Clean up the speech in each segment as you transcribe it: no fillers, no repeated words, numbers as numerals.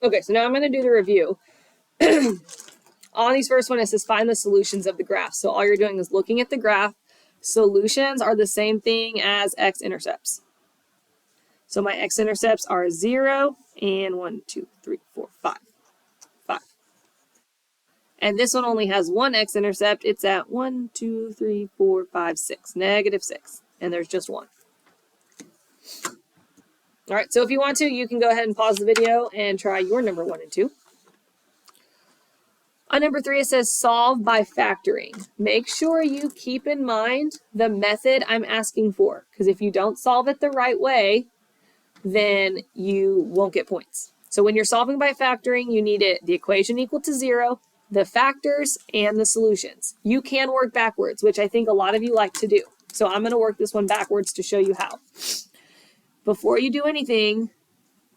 Okay, so now I'm going to do the review. On these first one, it says find the solutions of the graph. So all you're doing is looking at the graph. Solutions are the same thing as x-intercepts. So my x-intercepts are 0 and 1, 2, 3, 4, 5. 5. And this one only has one x-intercept. It's at 1, 2, 3, 4, 5, 6. -6. And there's just one. All right, so if you want to, you can go ahead and pause the video and try your number 1 and 2. On number 3, it says solve by factoring. Make sure you keep in mind the method I'm asking for, because if you don't solve it the right way, then you won't get points. So when you're solving by factoring, you need the equation equal to 0, the factors, and the solutions. You can work backwards, which I think a lot of you like to do. So I'm going to work this one backwards to show you how. Before you do anything,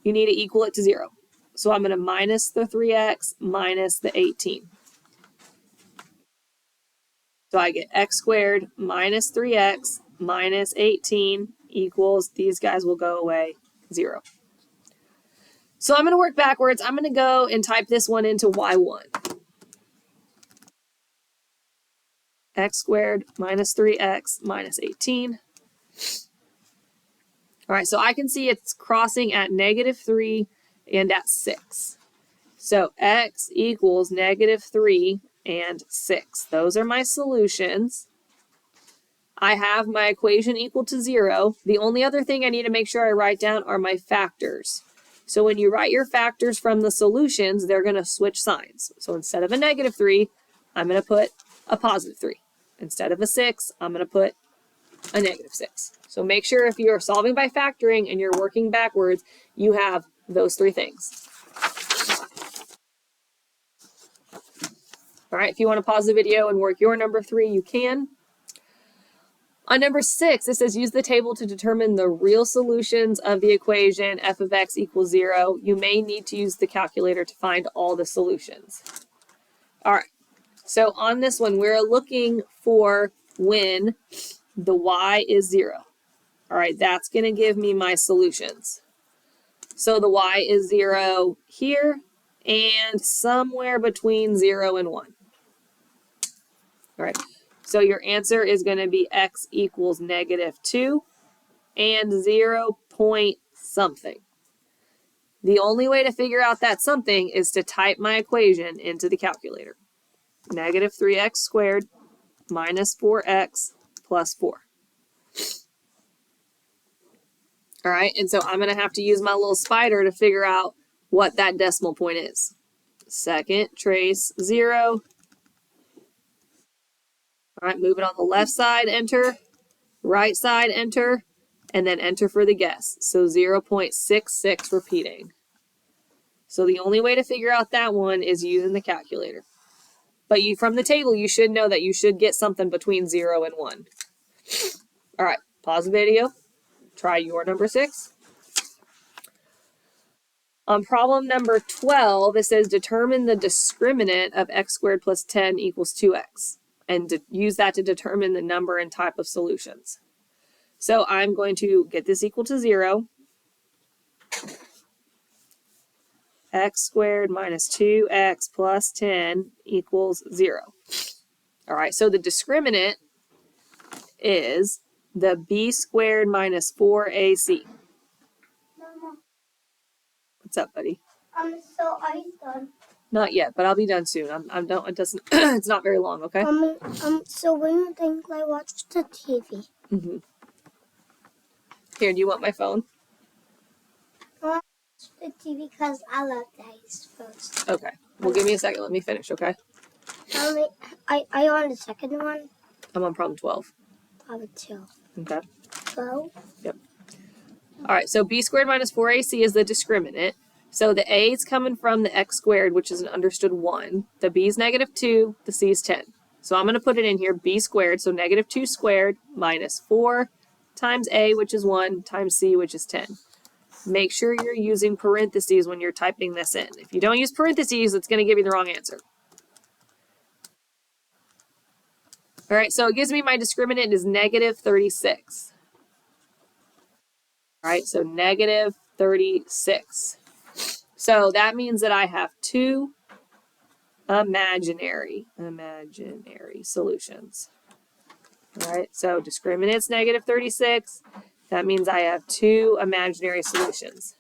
you need to equal it to 0. So I'm going to minus the 3x minus the 18. So I get x squared minus 3x minus 18 equals, these guys will go away, 0. So I'm going to work backwards. I'm going to go and type this one into y1. X squared minus 3x minus 18. All right, so I can see it's crossing at -3 and at 6. So x equals -3 and 6. Those are my solutions. I have my equation equal to 0. The only other thing I need to make sure I write down are my factors. So when you write your factors from the solutions, they're going to switch signs. So instead of a -3, I'm going to put a +3. Instead of a 6, I'm going to put a -6. So make sure if you're solving by factoring and you're working backwards, you have those 3 things. All right, if you want to pause the video and work your number 3, you can. On number 6, it says use the table to determine the real solutions of the equation f of x equals 0. You may need to use the calculator to find all the solutions. All right, so on this one, we're looking for when the y is 0. All right, that's going to give me my solutions. So the y is 0 here and somewhere between 0 and 1. All right, so your answer is going to be x equals -2 and 0 point something. The only way to figure out that something is to type my equation into the calculator. -3x squared minus 4x plus 4. All right, and so I'm going to have to use my little spider to figure out what that decimal point is. Second trace 0. All right, move it on the left side, enter. Right side, enter. And then enter for the guess. So 0.66 repeating. So the only way to figure out that one is using the calculator. But from the table, you should know that you should get something between 0 and 1. All right, pause the video. Try your number 6. On problem number 12, it says determine the discriminant of x squared plus 10 equals 2x. And use that to determine the number and type of solutions. So I'm going to get this equal to 0. X squared minus 2x plus 10 equals 0. All right, so the discriminant is the b squared minus 4ac. Mama. What's up, buddy? So are you done? Not yet, but I'll be done soon. I'm done. It doesn't. It's not very long. Okay. So when you think I watch the TV? Mm-hmm. Here, do you want my phone? I watch the TV because I love Daddy's first. Okay. Well, give me a second. Let me finish. Okay. I on the second one. I'm on problem 12. Problem 2. Okay. 12. Yep. All right. So b squared minus 4ac is the discriminant. So the a is coming from the x squared, which is an understood 1. The b is -2. The c is 10. So I'm going to put it in here, b squared, so -2 squared minus 4 times a, which is 1, times c, which is 10. Make sure you're using parentheses when you're typing this in. If you don't use parentheses, it's going to give you the wrong answer. All right, so it gives me my discriminant is -36. All right, so -36. So that means that I have two imaginary solutions. All right, so discriminant's negative 36. That means I have two imaginary solutions.